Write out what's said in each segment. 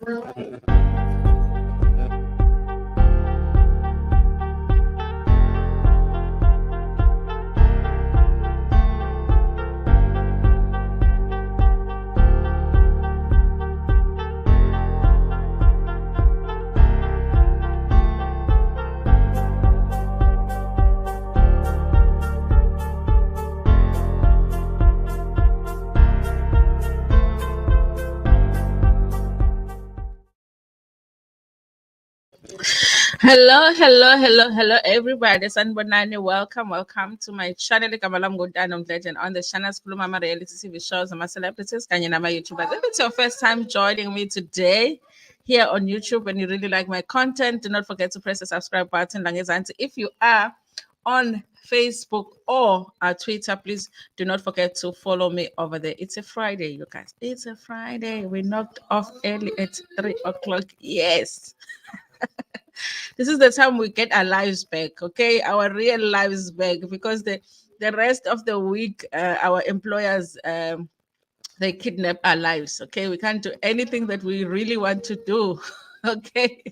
Hello, everybody. Sanbonani, welcome to my channel. Kamalam Godanam Legend on the channel Mama Reality TV shows and my celebrities. Can you know my YouTubers? If it's your first time joining me today here on YouTube and you really like my content, do not forget to press the subscribe button. If you are on Facebook or Twitter, please do not forget to follow me over there. It's a Friday, you guys. It's a Friday. We knocked off early at 3 o'clock. Yes. This is the time we get our lives back, okay, our real lives back, because the rest of the week our employers they kidnap our lives, okay. We can't do anything that we really want to do. Okay.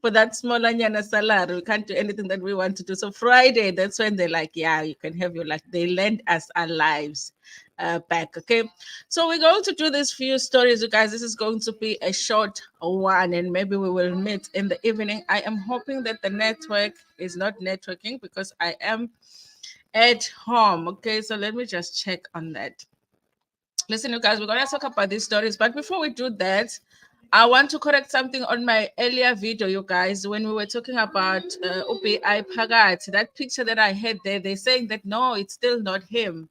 For that small anyana salary, we can't do anything that we want to do. So Friday, that's when they're like, yeah, you can have your, like, they lend us our lives back. Okay. So we're going to do these few stories, you guys. This is going to be a short one, and maybe we will meet in the evening. I am hoping that the network is not networking because I am at home. Okay. So let me just check on that. Listen, you guys, we're going to talk about these stories. But before we do that, I want to correct something on my earlier video, you guys, when we were talking about UPI Pagat. That picture that I had there, they're saying that, no, it's still not him.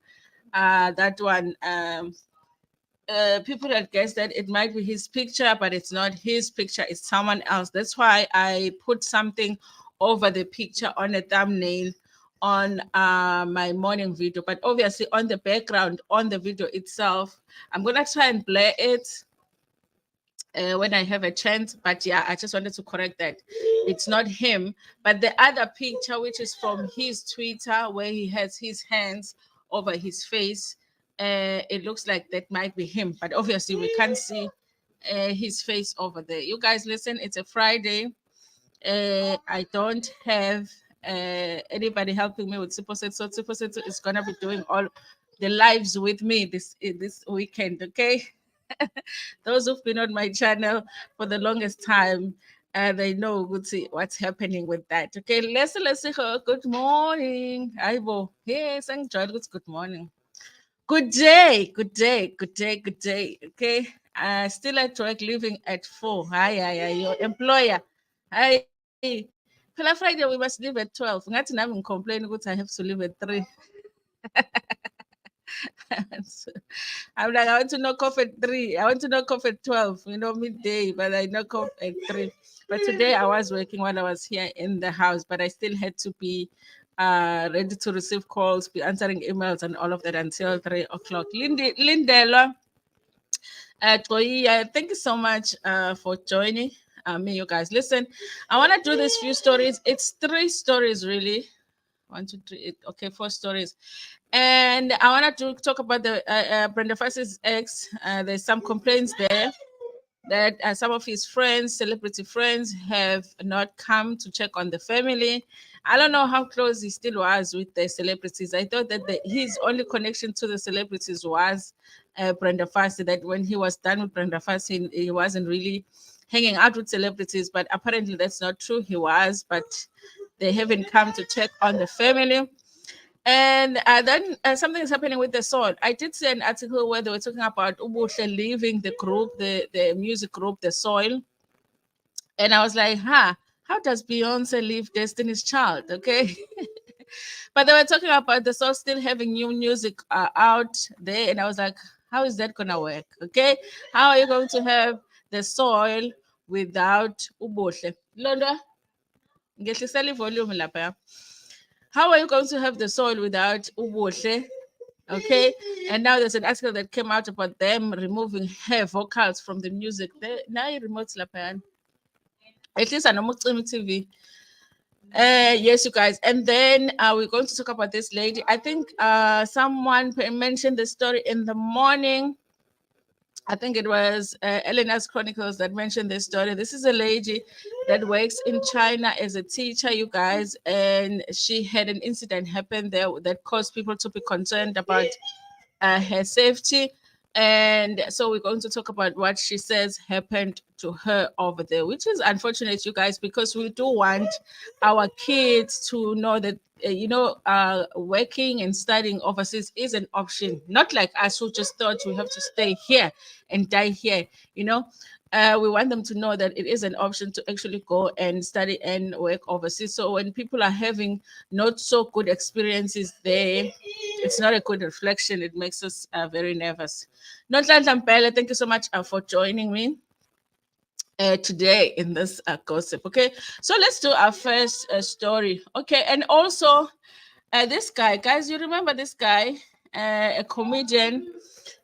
That one, people had guessed that it might be his picture, but it's not his picture. It's someone else. That's why I put something over the picture on a thumbnail on my morning video. But obviously on the background, on the video itself, I'm going to try and blur it when I have a chance. But yeah, I just wanted to correct that. It's not him. But the other picture, which is from his Twitter, where he has his hands over his face, it looks like that might be him. But obviously we can't see his face over there. You guys, listen, it's a Friday. I don't have anybody helping me with Siposet. So Siposet is going to be doing all the lives with me this weekend, okay? Those who've been on my channel for the longest time, they know what's happening with that. Okay, let's see her. Good morning. Aibo. Yes, good morning. Good day. Okay. Still at work, leaving at 4. Hi, your employer. Hi. Phela Friday, we must leave at 12. Ngathi nami ngicomplain ukuthi I have to leave at 3. So, I'm like, I want to knock off at 3. I want to knock off at 12, midday, but I knock off at 3. But today I was working while I was here in the house, but I still had to be ready to receive calls, be answering emails and all of that until 3 o'clock. Lindela, thank you so much for joining me, you guys. Listen, I want to do these few stories. It's 3 stories, really. 1, 2, 3, okay, 4 stories. And I wanted to talk about the Brenda Fass's ex. There's some complaints there that some of his friends, celebrity friends, have not come to check on the family. I don't know how close he still was with the celebrities. I thought that his only connection to the celebrities was Brenda Fassie, that when he was done with Brenda Fassie, he wasn't really hanging out with celebrities, but apparently that's not true. He was, but they haven't come to check on the family. And then something is happening with the soul. I did see an article where they were talking about Buhle leaving the group, the music group, The Soil. And I was like, how does Beyonce leave Destiny's Child? Okay. But they were talking about The Soul still having new music out there. And I was like, how is that going to work? Okay. How are you going to have The Soil without Ubuhle? Londa, ngehlisela volume lapha. How are you going to have The Soil without Ubuhle? Okay. And now there's an article that came out about them removing her vocals from the music. Now you remote lapha. At least I know TV. Yes, you guys. And then we're going to talk about this lady. I think someone mentioned the story in the morning I think it was Elena's Chronicles that mentioned this story. This is a lady that works in China as a teacher, you guys, and she had an incident happen there that caused people to be concerned about her safety. And so we're going to talk about what she says happened to her over there, which is unfortunate, you guys, because we do want our kids to know that, working and studying overseas is an option, not like us who just thought we have to stay here and die here, you know. We want them to know that it is an option to actually go and study and work overseas. So when people are having not so good experiences there, it's not a good reflection. It makes us very nervous. Nonhlanhla Mpele, thank you so much for joining me today in this gossip. Okay, so let's do our first story. Okay, and also this guy, guys, you remember this guy, a comedian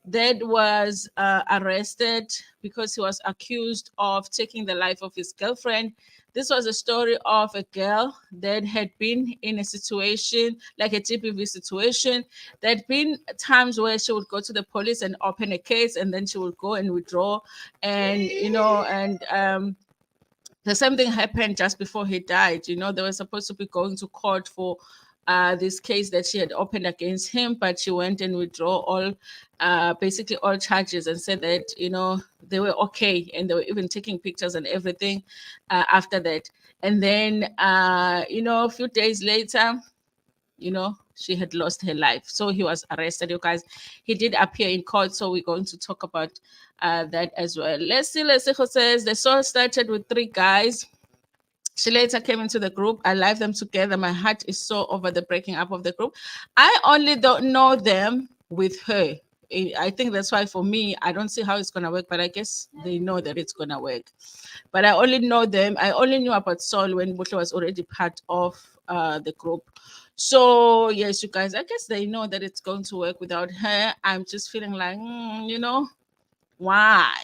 that was arrested because he was accused of taking the life of his girlfriend. This was a story of a girl that had been in a situation like a GBV situation. There'd been times where she would go to the police and open a case, and then she would go and withdraw, and the same thing happened just before he died. You know, they were supposed to be going to court for this case that she had opened against him, but she went and withdraw all, basically all charges, and said that, you know, they were okay, and they were even taking pictures and everything after that. And then, a few days later, she had lost her life. So he was arrested, you guys. He did appear in court, so we're going to talk about that as well. Let's see. Says the story started with three guys. She later came into the group. I love them together. My heart is so over the breaking up of the group. I only don't know them with her. I think that's why for me, I don't see how it's going to work, but I guess they know that it's going to work. But I only know them. I only knew about Sol when Buhle was already part of the group. So, yes, you guys, I guess they know that it's going to work without her. I'm just feeling like, why?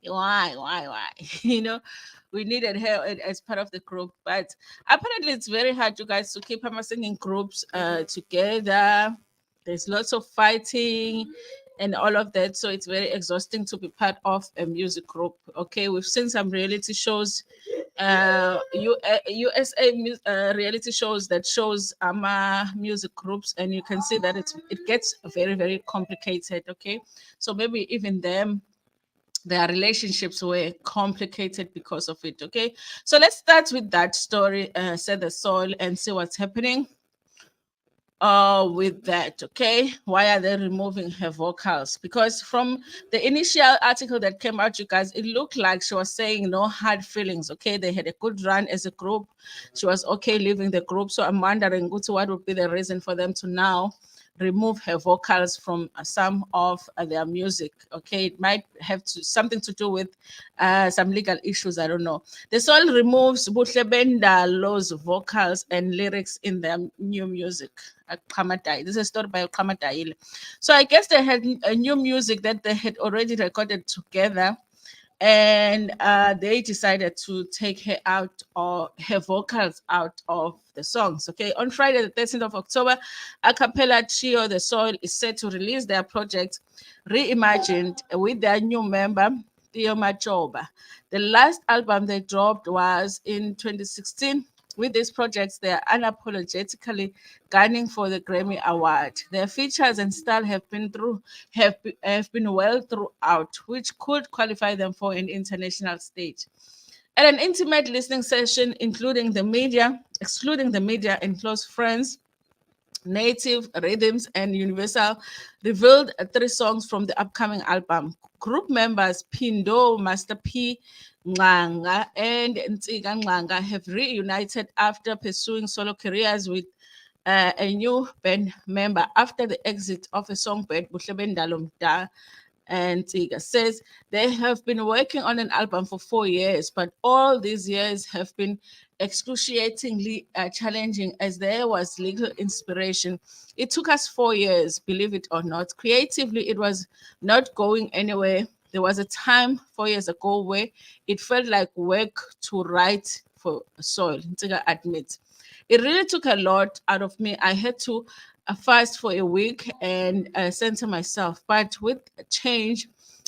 Why? We needed her as part of the group. But apparently, it's very hard, you guys, to keep Hama singing groups together. There's lots of fighting and all of that. So it's very exhausting to be part of a music group. Okay, we've seen some reality shows, USA reality shows that shows music groups, and you can see that it gets very, very complicated. Okay, so maybe even them, their relationships were complicated because of it. Okay, so let's start with that story, Set the Soul, and see what's happening with that. Okay, why are they removing her vocals? Because from the initial article that came out, you guys, it looked like she was saying no hard feelings. Okay, they had a good run as a group. She was okay leaving the group. So I'm wondering what would be the reason for them to now remove her vocals from some of their music. Okay, it might have something to do with some legal issues. I don't know. The song removes Buhle Bendalo's vocals and lyrics in their new music. This is a story by Kamadai. So I guess they had a new music that they had already recorded together, and they decided to take her out, or her vocals out of the songs. Okay, on Friday the 13th of October, a cappella trio The Soil is set to release their project Reimagined with their new member Theo Machoba. The last album they dropped was in 2016. With these projects, they are unapologetically gunning for the Grammy Award. Their features and style have been well throughout, which could qualify them for an international stage. At an intimate listening session, excluding the media and close friends, Native Rhythms and Universal revealed three songs from the upcoming album. Group members Pindo, Master P, Nganga, and Ntsiga Nganga have reunited after pursuing solo careers with a new band member after the exit of a songbird, Buhle Bendalo Mda. And Tiga says they have been working on an album for 4 years, but all these years have been excruciatingly challenging as there was little inspiration. It took us 4 years, believe it or not. Creatively, it was not going anywhere. There was a time 4 years ago where it felt like work to write for Soil, Ntiga admits. It really took a lot out of me. I had to fast for a week and center myself. But with change,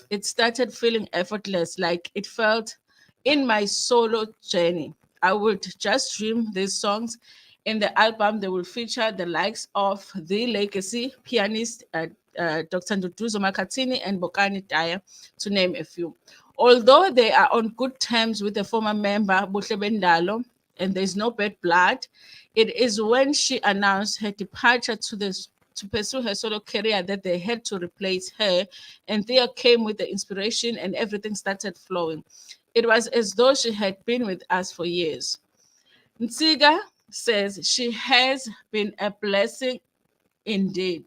it started feeling effortless, like it felt in my solo journey. I would just dream these songs. In the album, they will feature the likes of the legacy pianist Dr. Nduduzo Makatini and Bokani Daya, to name a few. Although they are on good terms with the former member Buhle Bendalo, and there's no bad blood, it is when she announced her departure to pursue her solo career that they had to replace her, and Thea came with the inspiration and everything started flowing. It was as though she had been with us for years. Ntsiga says she has been a blessing indeed.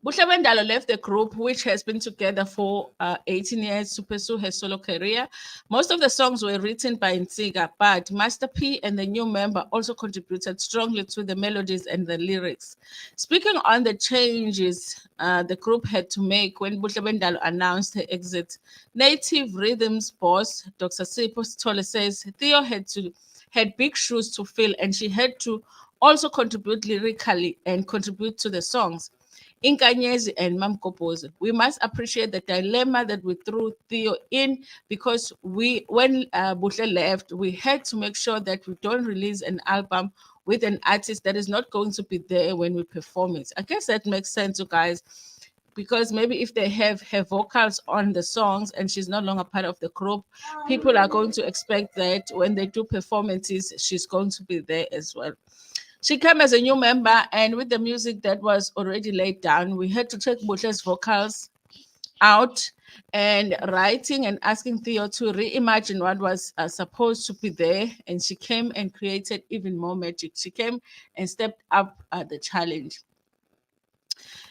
Buhle Bendalo left the group, which has been together for 18 years, to pursue her solo career. Most of the songs were written by Ntsiga, but Master P and the new member also contributed strongly to the melodies and the lyrics. Speaking on the changes the group had to make when Buhle Bendalo announced her exit, Native Rhythms boss Dr. Sipho Sithole says Theo had big shoes to fill, and she had to also contribute lyrically and contribute to the songs. Inkanyezi and Mamkopozo. We must appreciate the dilemma that we threw Theo in, because when Buhle left, we had to make sure that we don't release an album with an artist that is not going to be there when we perform it. I guess that makes sense, you guys, because maybe if they have her vocals on the songs and she's no longer part of the group, people are going to expect that when they do performances, she's going to be there as well. She came as a new member, and with the music that was already laid down, we had to take Buhle's vocals out and writing and asking Theo to reimagine what was supposed to be there. And she came and created even more magic. She came and stepped up the challenge.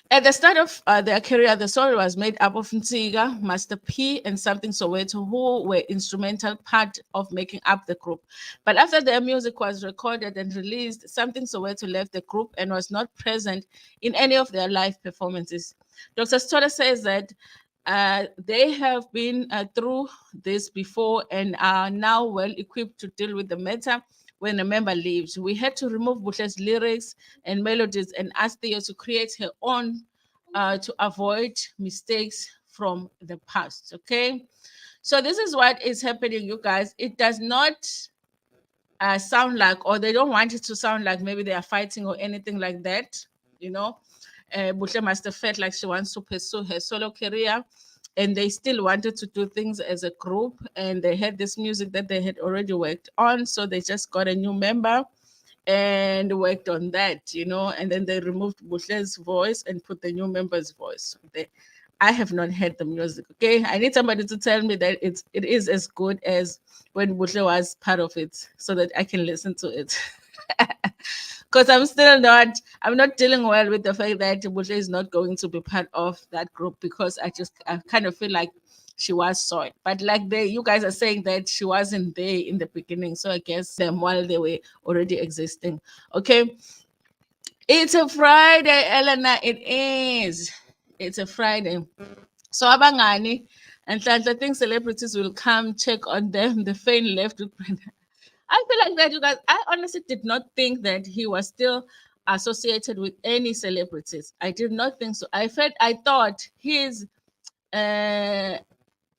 At the start of their career, the story was made up of Ntsiga, Master P, and Something Soweto, who were instrumental part of making up the group. But after their music was recorded and released, Something Soweto left the group and was not present in any of their live performances. Dr. Stoller says that they have been through this before and are now well equipped to deal with the matter when a member leaves. We had to remove Buhle's lyrics and melodies and ask Theo to create her own to avoid mistakes from the past. Okay. So this is what is happening, you guys. It does not sound like, or they don't want it to sound like maybe they are fighting or anything like that. You know, Buhle must have felt like she wants to pursue her solo career, and they still wanted to do things as a group, and they had this music that they had already worked on, so they just got a new member and worked on that, you know, and then they removed Buhle's voice and put the new member's voice. I have not heard the music. Okay, I need somebody to tell me that it is as good as when Buhle was part of it, so that I can listen to it. Because I'm not dealing well with the fact that Buhle is not going to be part of that group, because I kind of feel like she was soiled. But like you guys are saying that she wasn't there in the beginning, so I guess them while they were already existing. Okay, it's a Friday, Elena. It is. It's a Friday. So abangani, and I think celebrities will come check on them. The fan left with Brenda. I feel like that, you guys. I honestly did not think that he was still associated with any celebrities. I did not think so. I thought uh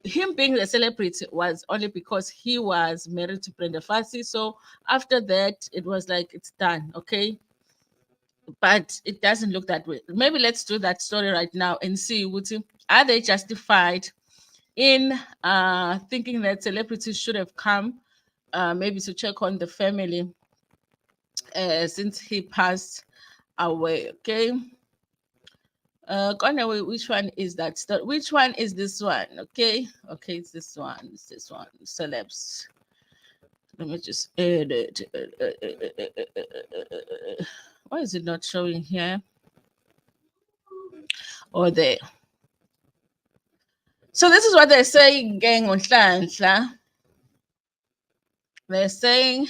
him being a celebrity was only because he was married to Brenda Fassie. So after that, it was like it's done, okay. But it doesn't look that way. Maybe let's do that story right now and see, Wuti, are they justified in thinking that celebrities should have come maybe to check on the family since he passed away. Okay. Conway, which one is that? Which one is this one? Okay. Okay, it's this one. It's this one. Celebs. Let me just edit. Why is it not showing here? Or there. So this is what they're saying, gang on Nhlanhla. They're saying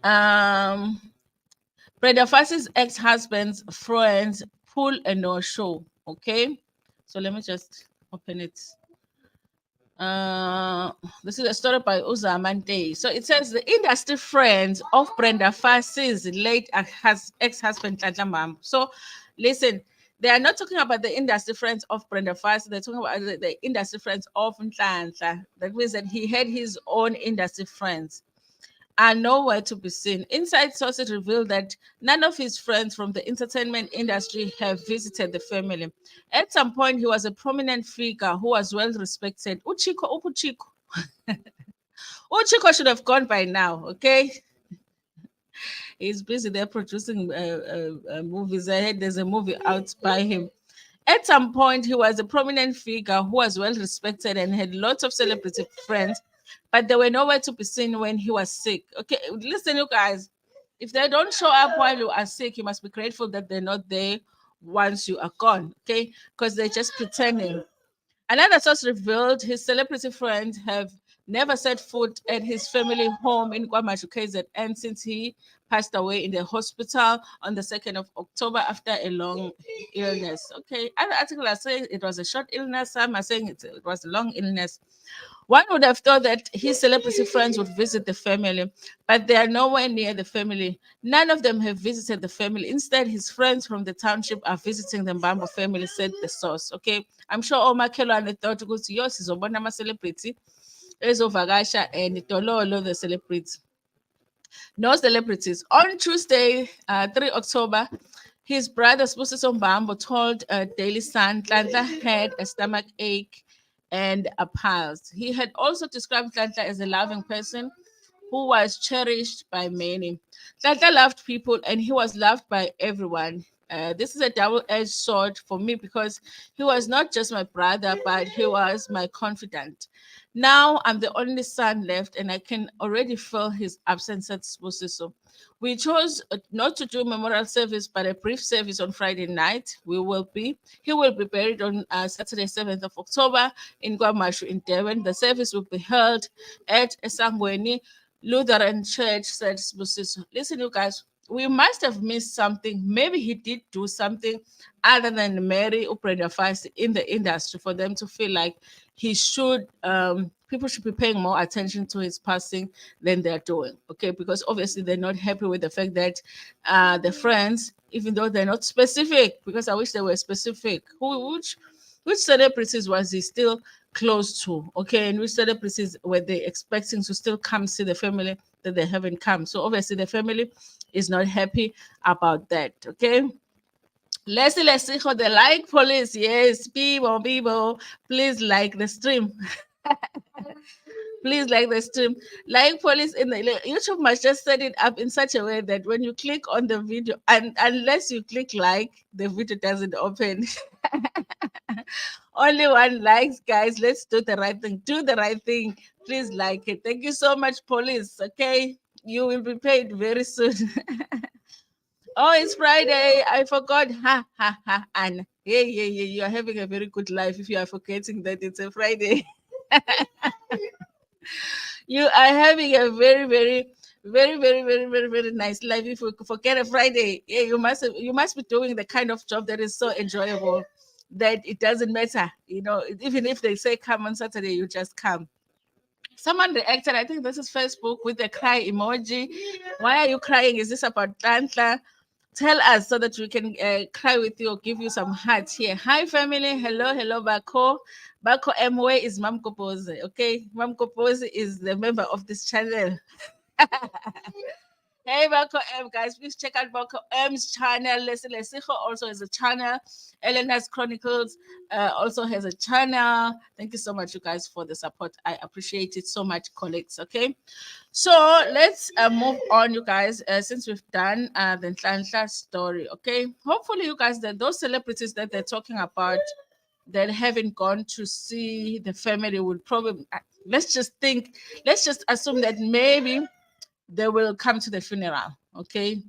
Brenda Fassie's ex-husband's friends pull a no-show. Okay. So let me just open it. This is a story by Uzamante. So it says the industry friends of Brenda Fassie's late ex-husband Nhlanhla Mam. So listen, They are not talking about the industry friends of Brenda Fassie. They're talking about the industry friends of Nhlanhla. That means that he had his own industry friends are nowhere to be seen. Inside sources reveal that none of his friends from the entertainment industry have visited the family. At some point, he was a prominent figure who was well respected. Uchiko should have gone by now, okay? He's busy there producing movies. I heard there's a movie out by him. At some point, he was a prominent figure who was well respected and had lots of celebrity friends, but they were nowhere to be seen when he was sick. Okay, listen, you guys, if they don't show up while you are sick, you must be grateful that they're not there once you are gone, okay? Because they're just pretending. Another source revealed his celebrity friends have never set foot at his family home in KwaMashu KZN since he passed away in the hospital on the 2nd of October after a long illness. Okay, other articles are saying it was a short illness, some are saying it was a long illness. One would have thought that his celebrity friends would visit the family, but they are nowhere near the family. None of them have visited the family. Instead, his friends from the township are visiting the Mbambo family, said the source. Okay, I'm sure omakhelwane thought ukuthi yo sizobona ama-celebrity ezovakasha and tololo the celebrity. No celebrities. On Tuesday, 3 October, his brother Spusiso Mbambo told Daily Sun Nhlanhla had a stomach ache and a pulse. He had also described Nhlanhla as a loving person who was cherished by many. Nhlanhla loved people and he was loved by everyone. This is a double-edged sword for me because he was not just my brother, but he was my confidant. Now I'm the only son left, and I can already feel his absence at Spusiso. We chose not to do memorial service, but a brief service on Friday night. He will be buried on Saturday, 7th of October in KwaMashu in Devon. The service will be held at Esangweni Lutheran Church, said Spusiso. Listen, you guys, we must have missed something. Maybe he did do something other than marry Brenda Fassie in the industry for them to feel like he should people should be paying more attention to his passing than they're doing. Okay, because obviously they're not happy with the fact that the friends, even though they're not specific, because I wish they were specific, which celebrities was he still close to? Okay, and which celebrities were they expecting to still come see the family that they haven't come? So obviously the family is not happy about that. Okay. Let's see how the like police. Yes, people, please like the stream. Please like the stream. Like police in the YouTube must just set it up in such a way that when you click on the video, and unless you click like, the video doesn't open. Only one likes, guys. Let's do the right thing. Do the right thing. Please like it. Thank you so much, police. Okay. You will be paid very soon. Oh, it's Friday. I forgot. Ha ha ha. And yeah, yeah, yeah. You are having a very good life if you are forgetting that it's a Friday. You are having a very nice life if you forget a Friday. Yeah, you must be doing the kind of job that is so enjoyable that it doesn't matter. You know, even if they say come on Saturday, you just come. Someone reacted, I think this is Facebook, with the cry emoji. Why are you crying? Is this about Nhlanhla? Tell us so that we can cry with you or give you some hearts here. Hi, family. Hello, Bako. Bako M. Where is Mam Kopose? Okay, Mam Kopose is the member of this channel. Hey, Bako M, guys, please check out Bako M's channel. Leslie Lesijo also has a channel. Elena's Chronicles also has a channel. Thank you so much, you guys, for the support. I appreciate it so much, colleagues. Okay, so let's move on, you guys, since we've done the Nhlanhla story. Okay, hopefully, you guys, that those celebrities that they're talking about that haven't gone to see the family would probably, let's just assume that maybe they will come to the funeral. Okay,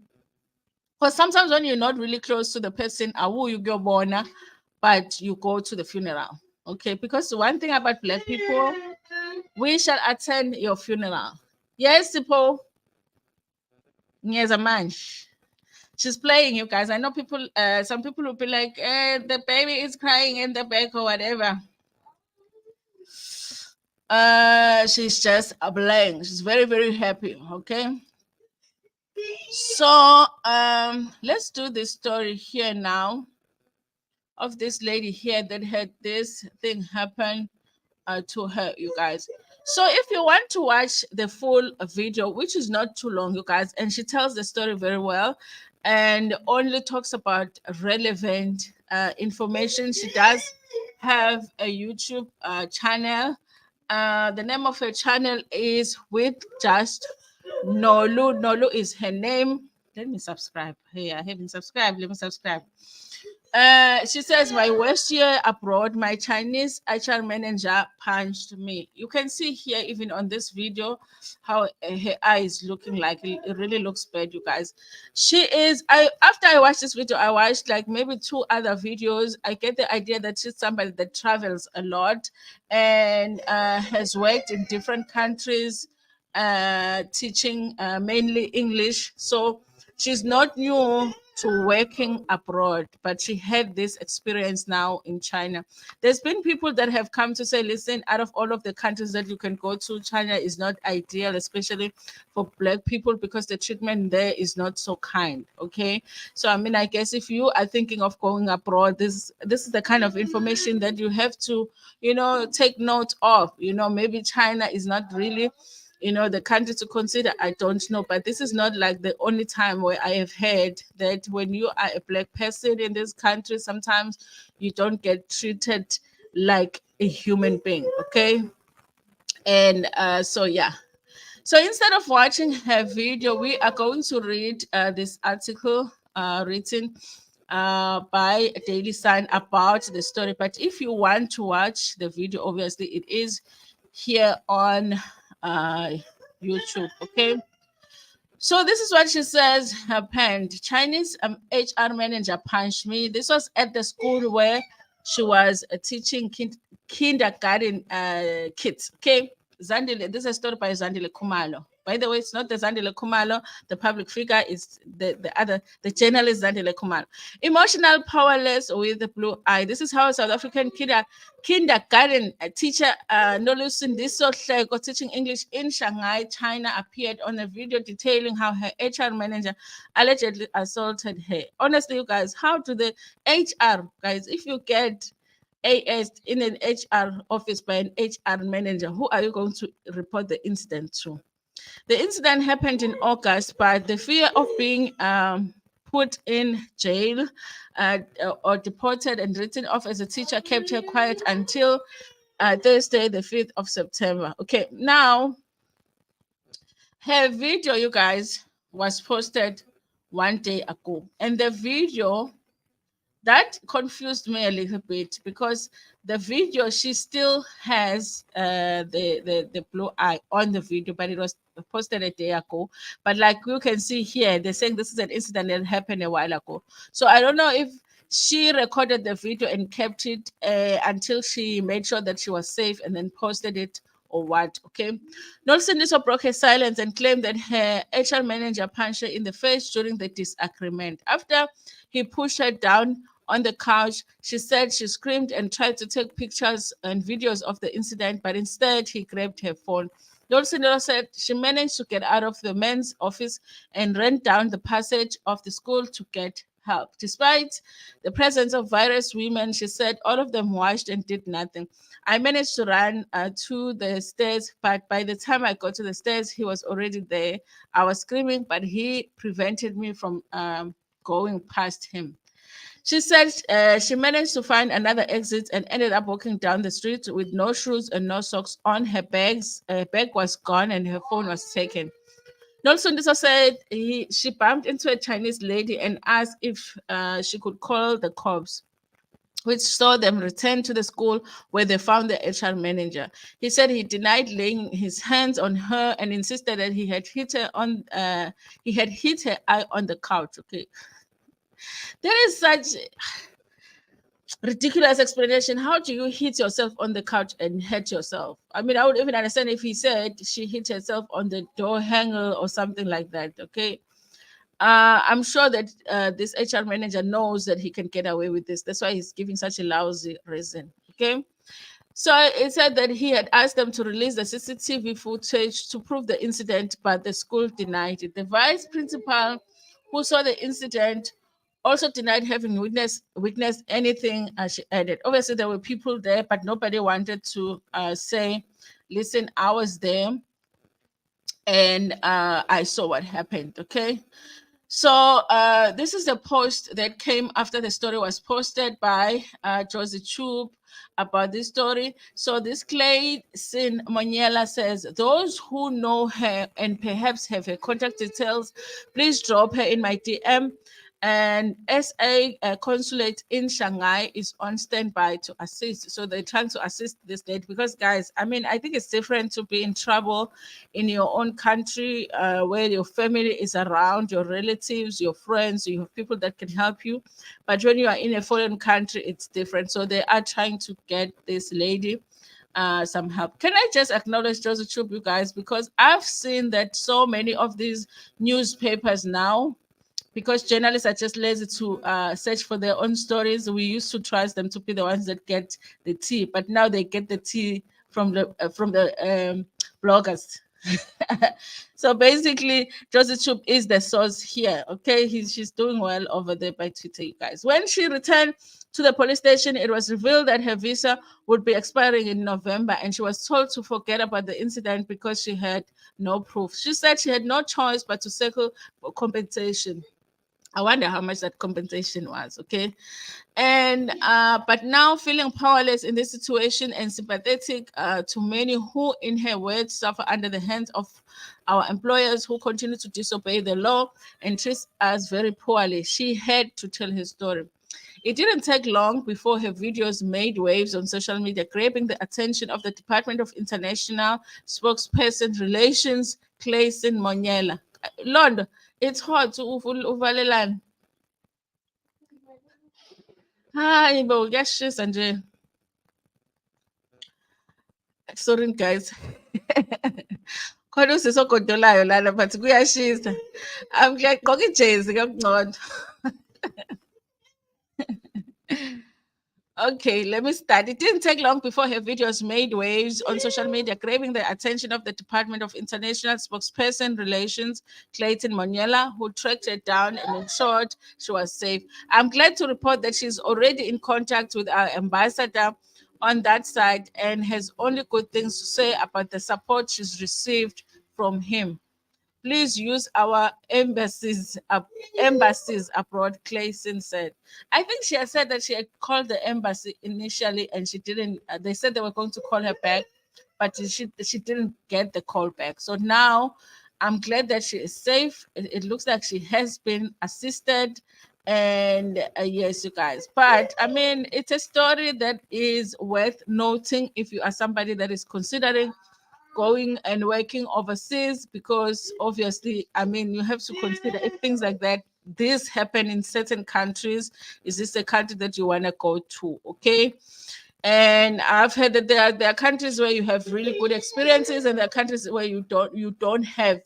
because sometimes when you're not really close to the person, you go born, but you go to the funeral. Okay, because one thing about Black people, we shall attend your funeral. Yes, people. Yes, a man. She's playing, you guys. I know people. Some people will be like, "The baby is crying in the back or whatever." She's just a blank. She's very happy. Okay. So let's do this story here now. of this lady here that had this thing happen to her, you guys. So if you want to watch the full video, which is not too long, you guys, and she tells the story very well and only talks about relevant information. She does have a YouTube channel. The name of her channel is With Just Nolu. Nolu is her name. Let me subscribe. Hey, I haven't subscribed. Let me subscribe. She says, my worst year abroad, my Chinese HR manager punched me. You can see here, even on this video, how her eye is looking like. It really looks bad, you guys. She is, after I watched this video, I watched like maybe 2 other videos. I get the idea that she's somebody that travels a lot and has worked in different countries, teaching mainly English. So she's not new to working abroad, but she had this experience now in China. There's been people that have come to say, listen, out of all of the countries that you can go to, China is not ideal, especially for Black people, because the treatment there is not so kind. Okay. So, I mean, I guess if you are thinking of going abroad, this is the kind of information that you have to, take note of. Maybe China is not really the country to consider. I don't know, but this is not like the only time where I have heard that when you are a Black person in this country, sometimes you don't get treated like a human being. Okay. And so yeah, so instead of watching her video, we are going to read this article written by Daily Sign about the story. But if you want to watch the video, obviously it is here on uh, YouTube. Okay. So this is what she says happened. Chinese HR manager punched me. This was at the school where she was teaching kindergarten kids. Okay. Zandile, this is a story by Zandile Kumalo. By the way, it's not the Zandile Kumalo, the public figure, is the journalist Zandile Kumalo. Emotional, powerless, with the blue eye. This is how a South African kindergarten teacher Nolusin Disohleko, teaching English in Shanghai, China, appeared on a video detailing how her HR manager allegedly assaulted her. Honestly, you guys, how do the HR guys, if you get AS in an HR office by an HR manager, who are you going to report the incident to? The incident happened in August, but the fear of being put in jail or deported and written off as a teacher kept her quiet until Thursday, the 5th of September. Okay, now her video, you guys, was posted 1 day ago, and the video that confused me a little bit, because the video, she still has the blue eye on the video, but it was posted a day ago. But like you can see here, they're saying this is an incident that happened a while ago. So I don't know if she recorded the video and kept it until she made sure that she was safe and then posted it, or what. Okay. Nelson also broke her silence and claimed that her HR manager punched her in the face during the disagreement. After he pushed her down on the couch, she said she screamed and tried to take pictures and videos of the incident, but instead he grabbed her phone. Dolcinero said she managed to get out of the men's office and ran down the passage of the school to get help. Despite the presence of various women, she said all of them watched and did nothing. I managed to run to the stairs, but by the time I got to the stairs, he was already there. I was screaming, but he prevented me from going past him. She said she managed to find another exit and ended up walking down the street with no shoes and no socks on. Her bag was gone and her phone was taken. Nelson Diso said she bumped into a Chinese lady and asked if she could call the cops, which saw them return to the school where they found the HR manager. He said he denied laying his hands on her and insisted that he had hit her eye on the couch. Okay. There is such ridiculous explanation. How do you hit yourself on the couch and hurt yourself? I mean, I would even understand if he said she hit herself on the door handle or something like that. Okay. I'm sure that this HR manager knows that he can get away with this. That's why he's giving such a lousy reason. Okay. So it said that he had asked them to release the CCTV footage to prove the incident, but the school denied it. The vice principal who saw the incident also denied having witnessed anything. She added, obviously there were people there, but nobody wanted to say, listen, I was there and I saw what happened. Okay. So this is the post that came after the story was posted by Josie Chub about this story. So this Clayson Moniela says, those who know her and perhaps have her contact details, please drop her in my DM. And SA consulate in Shanghai is on standby to assist. So they're trying to assist this lady because, guys, I mean, I think it's different to be in trouble in your own country where your family is around, your relatives, your friends, you have people that can help you. But when you are in a foreign country, it's different. So they are trying to get this lady some help. Can I just acknowledge Joseph Chup, you guys, because I've seen that so many of these newspapers now, because journalists are just lazy to search for their own stories. We used to trust them to be the ones that get the tea, but now they get the tea from the bloggers. So basically, Josie Chup is the source here. Okay, she's doing well over there by Twitter, you guys. When she returned to the police station, it was revealed that her visa would be expiring in November, and she was told to forget about the incident because she had no proof. She said she had no choice but to settle for compensation. I wonder how much that compensation was, okay? And but now feeling powerless in this situation and sympathetic to many who, in her words, suffer under the hands of our employers who continue to disobey the law and treat us very poorly, she had to tell her story. It didn't take long before her videos made waves on social media, grabbing the attention of the Department of International Spokesperson Relations, Clayson Moniela. Lord, it's hard to uvalelana. Hayi bo, kuyashisa nje. Sorry guys. Khona usisi ogodolayo lana but kuyashisa. I'm like gqoka ijezi kakuncane. Okay, let me start. It didn't take long before her videos made waves on social media, grabbing the attention of the Department of International Spokesperson Relations, Clayton Moniela, who tracked her down and ensured she was safe. I'm glad to report that she's already in contact with our ambassador on that side and has only good things to say about the support she's received from him. Please use our embassies abroad, Clayson said. I think she had said that she had called the embassy initially and she didn't. They said they were going to call her back, but she didn't get the call back. So now I'm glad that she is safe. It looks like she has been assisted. And yes, you guys. But I mean, it's a story that is worth noting if you are somebody that is considering going and working overseas, because obviously, I mean, you have to consider if things like that this happen in certain countries, is this a country that you want to go to? Okay. And I've heard that there are countries where you have really good experiences and there are countries where you don't have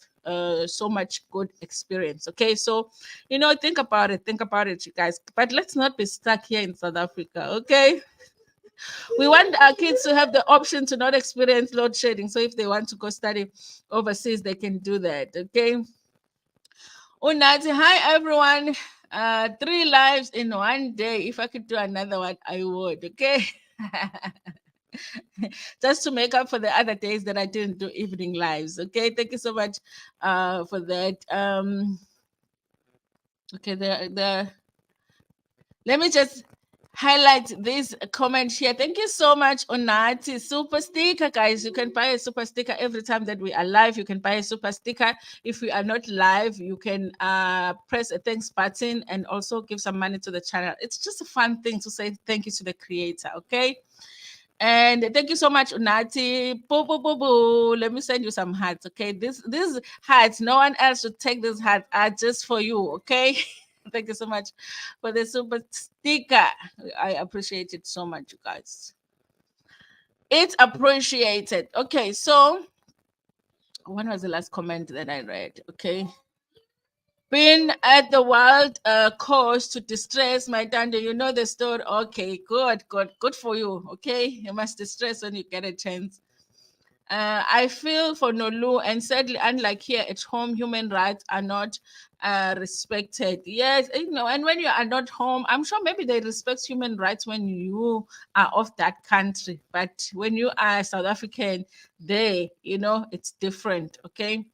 so much good experience. Okay, so think about it, you guys. But let's not be stuck here in South Africa. Okay, we want our kids to have the option to not experience load shedding. So if they want to go study overseas, they can do that. Okay. Unati, hi everyone. 3 lives in one day. If I could do another one, I would. Okay. Just to make up for the other days that I didn't do evening lives. Okay. Thank you so much for that. Okay, let me just highlight this comment here. Thank you so much, Onati. Super sticker, guys. You can buy a super sticker every time that we are live. You can buy a super sticker. If we are not live, you can press a thanks button and also give some money to the channel. It's just a fun thing to say thank you to the creator, okay? And thank you so much, Unati. Boo, boo, boo, boo. Let me send you some hearts, okay? These hearts, no one else should take these hearts, are just for you, okay? Thank you so much for the super sticker. I appreciate it so much, you guys. It's appreciated. Okay, so when was the last comment that I read? Okay. Been at the wild course to distress my Danda. You know the story. Okay, good for you. Okay, you must distress when you get a chance. I feel for Nolu, and sadly, unlike here at home, human rights are not respected. Yes, and when you are not home, I'm sure maybe they respect human rights when you are of that country. But when you are South African, it's different. Okay.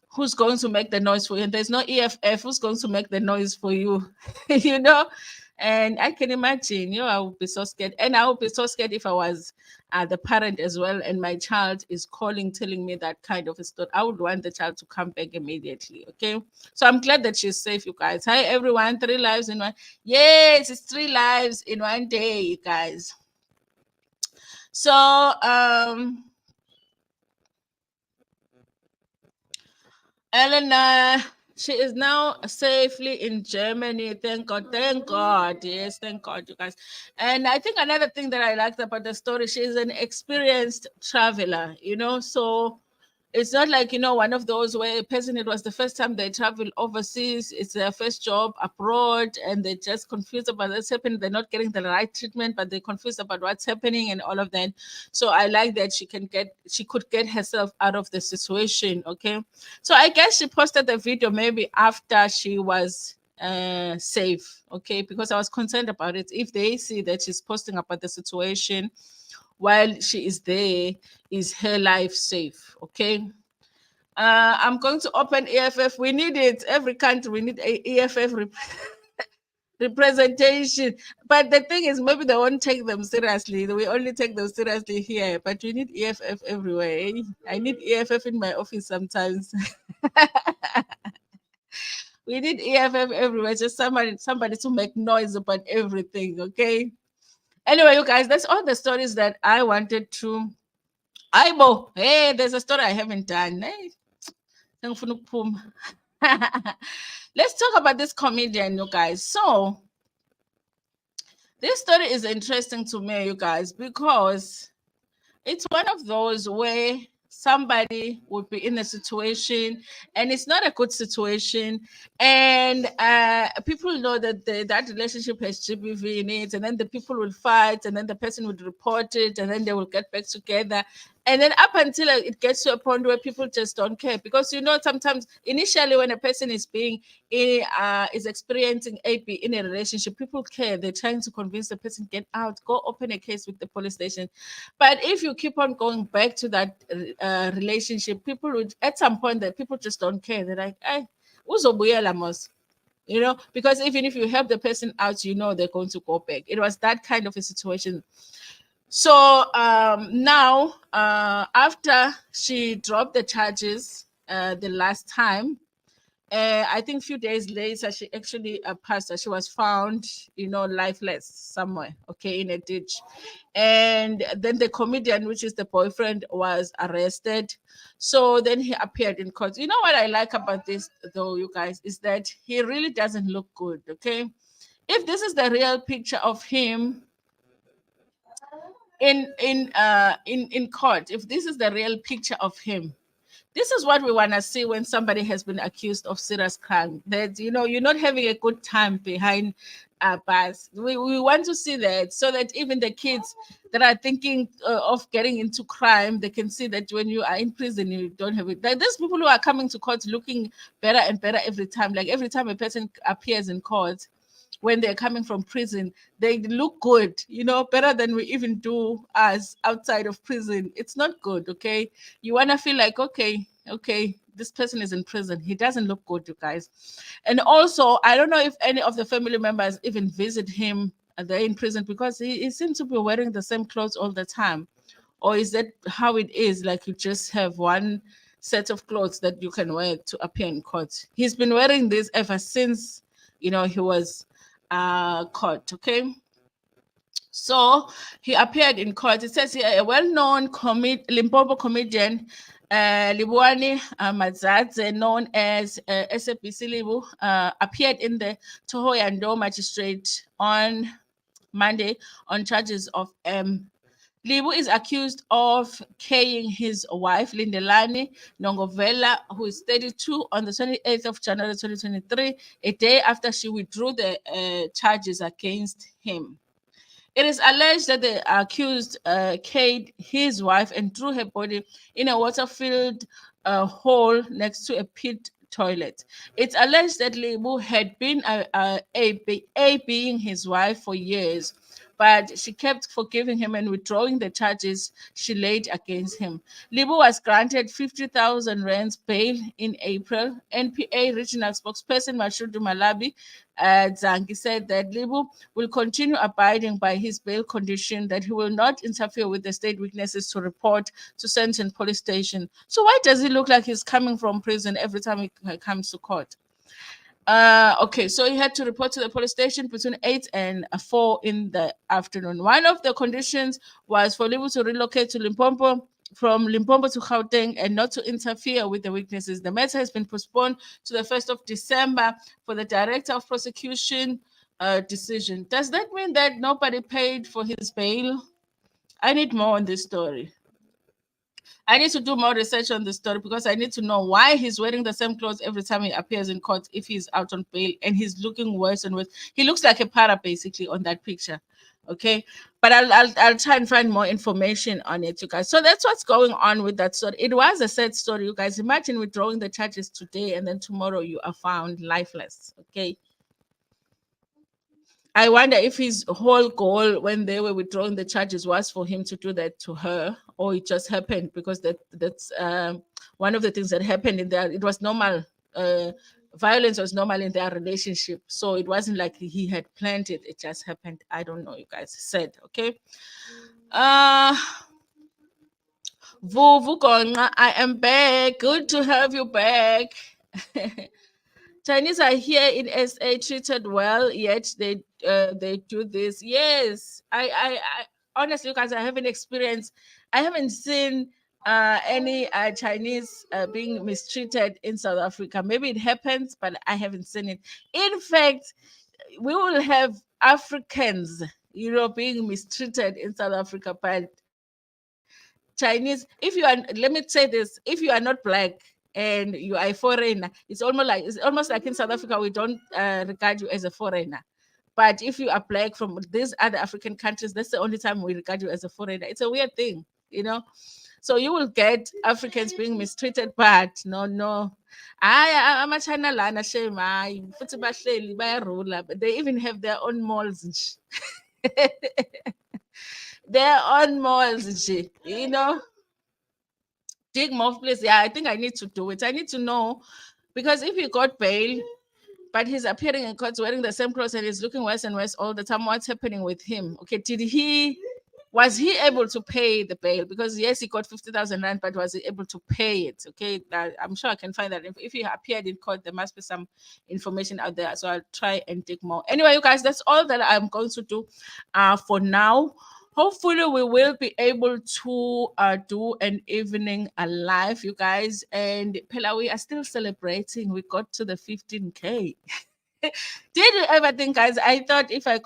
Who's going to make the noise for you? And there's no EFF. Who's going to make the noise for you? you know? And I can imagine, I would be so scared. And I would be so scared if I was the parent as well, and my child is calling, telling me that kind of a story. I would want the child to come back immediately. Okay. So I'm glad that she's safe, you guys. Hi, everyone. 3 lives in one. Yes, it's 3 lives in one day, you guys. So, Elena, she is now safely in Germany. Thank God. Thank God. Yes, thank God, you guys. And I think another thing that I liked about the story, she's an experienced traveler, so it's not like, one of those where a person, it was the first time they travel overseas, it's their first job abroad, and they're just confused about what's happening. They're not getting the right treatment, but they're confused about what's happening and all of that. So I like that she could get herself out of the situation. Okay. So I guess she posted the video maybe after she was safe. Okay. Because I was concerned about it. If they see that she's posting about the situation while she is there, is her life safe? Okay. I'm going to open EFF. We need it. Every country, we need a EFF representation. But the thing is, maybe they won't take them seriously. We only take them seriously here. But we need EFF everywhere. Eh? I need EFF in my office sometimes. We need EFF everywhere. Just somebody to make noise about everything. Okay. Anyway, you guys, that's all the stories that I wanted to. Aibo, hey, there's a story I haven't done. Hey. Let's talk about this comedian, you guys. So, this story is interesting to me, you guys, because it's one of those where somebody would be in a situation and it's not a good situation, and people know that that relationship has GBV in it, and then the people will fight, and then the person would report it, and then they will get back together, and then up until it gets to a point where people just don't care, because sometimes initially when a person is is experiencing AP in a relationship, people care. They're trying to convince the person, get out, go open a case with the police station. But if you keep on going back to that relationship, people would, at some point, that people just don't care. They're like, hey, uzobuyela mos. Because even if you help the person out, they're going to go back. It was that kind of a situation. So now, after she dropped the charges the last time, I think a few days later, she actually passed. She was found, lifeless somewhere, okay, in a ditch. And then the comedian, which is the boyfriend, was arrested. So then he appeared in court. You know what I like about this, though, you guys, is that he really doesn't look good, okay? If this is the real picture of him in court, if this is the real picture of him, this is what we want to see when somebody has been accused of serious crime. That you're not having a good time behind bars. We want to see that, so that even the kids that are thinking of getting into crime, they can see that when you are in prison, you don't have it. Like, there's people who are coming to court looking better and better every time. Like, every time a person appears in court, when they're coming from prison, they look good, better than we even do us outside of prison. It's not good, okay? You want to feel like, okay, this person is in prison. He doesn't look good, you guys. And also, I don't know if any of the family members even visit him there in prison, because he seems to be wearing the same clothes all the time. Or is that how it is? Like, you just have one set of clothes that you can wear to appear in court. He's been wearing this ever since, he was caught, okay? So he appeared in court. It says here, a well-known Limpopo comedian, Libuani Mazadze, known as SABC Livhu, appeared in the Tohoyandou magistrate on Monday on charges of Livhu is accused of killing his wife, Lindelani Nongovela, who is 32, on the 28th of January 2023, a day after she withdrew the charges against him. It is alleged that the accused killed his wife and threw her body in a water-filled hole next to a pit toilet. It's alleged that Livhu had been being his wife for years, but she kept forgiving him and withdrawing the charges she laid against him. Livhu was granted 50,000 rands bail in April. NPA regional spokesperson Mashudu Malabi Zangi said that Livhu will continue abiding by his bail condition that he will not interfere with the state witnesses to report to Senton police station. So why does he look like he's coming from prison every time he comes to court? Okay, so he had to report to the police station between 8 and 4 in the afternoon. One of the conditions was for Livhu to relocate to Limpopo, from Limpopo to Gauteng, and not to interfere with the witnesses. The matter has been postponed to the 1st of December for the director of prosecution decision. Does that mean that nobody paid for his bail? I need more on this story. I need to do more research on the story because I need to know why he's wearing the same clothes every time he appears in court if he's out on bail, and he's looking worse and worse. He looks like a para basically on that picture. Okay, but I'll try and find more information on it, you guys. So that's what's going on with that story. It was a sad story, you guys. Imagine withdrawing the charges today and then tomorrow you are found lifeless. Okay. I wonder if his whole goal when they were withdrawing the charges was for him to do that to her, or it just happened because that's one of the things that happened in there. It was normal. Violence was normal in their relationship, so it wasn't like he had planned it. It just happened. I don't know. You guys said okay. Vuvu Gonga, I am back. Good to have you back. Chinese are here in SA treated well, yet they do this. Yes, I honestly, guys, I haven't experienced, I haven't seen any Chinese being mistreated in South Africa. Maybe it happens, but I haven't seen it. In fact, we will have Africans, being mistreated in South Africa, but Chinese, if you are, let me say this, if you are not black and you are a foreigner, it's almost like in South Africa we don't regard you as a foreigner. But if you are black from these other African countries, that's the only time we regard you as a foreigner. It's a weird thing. So you will get Africans being mistreated, but no. Ama-China lana shame, futhi bahleli bayarula, but they even have their own malls. Their own malls. Dig more, please. Yeah, I think I need to do it. I need to know, because if he got bail, but he's appearing in court wearing the same clothes and he's looking worse and worse all the time, what's happening with him? Okay, was he able to pay the bail? Because yes, he got 50,000 rand, but was he able to pay it? Okay, I'm sure I can find that. If he appeared in court, there must be some information out there. So I'll try and dig more. Anyway, you guys, that's all that I'm going to do for now. Hopefully we will be able to do an evening live, you guys. And Pela, we are still celebrating. We got to the 15K. Did you ever think, guys? I thought if I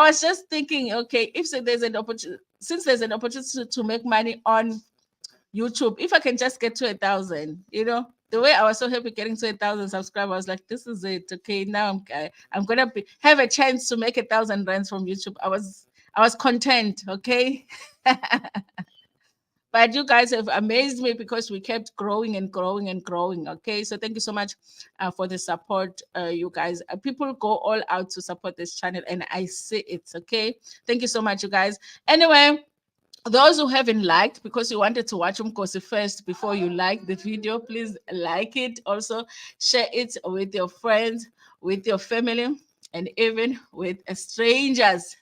was just thinking, okay, if there's an opportunity, since there's an opportunity to make money on YouTube, if I can just get to 1,000, the way I was so happy getting to 1,000 subscribers, I was like, this is it. Okay, now I'm gonna have a chance to make 1,000 rands from YouTube. I was content. Okay. But you guys have amazed me because we kept growing and growing and growing. Okay, so thank you so much for the support, you guys. People go all out to support this channel, and I see it. Okay, thank you so much, you guys. Anyway, those who haven't liked, because you wanted to watch Umkosi first before you like the video, please like it. Also, share it with your friends, with your family, and even with strangers.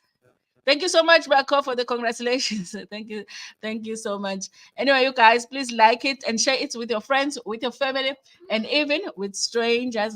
Thank you so much, Bako, for the congratulations. Thank you. Thank you so much. Anyway, you guys, please like it and share it with your friends, with your family, and even with strangers.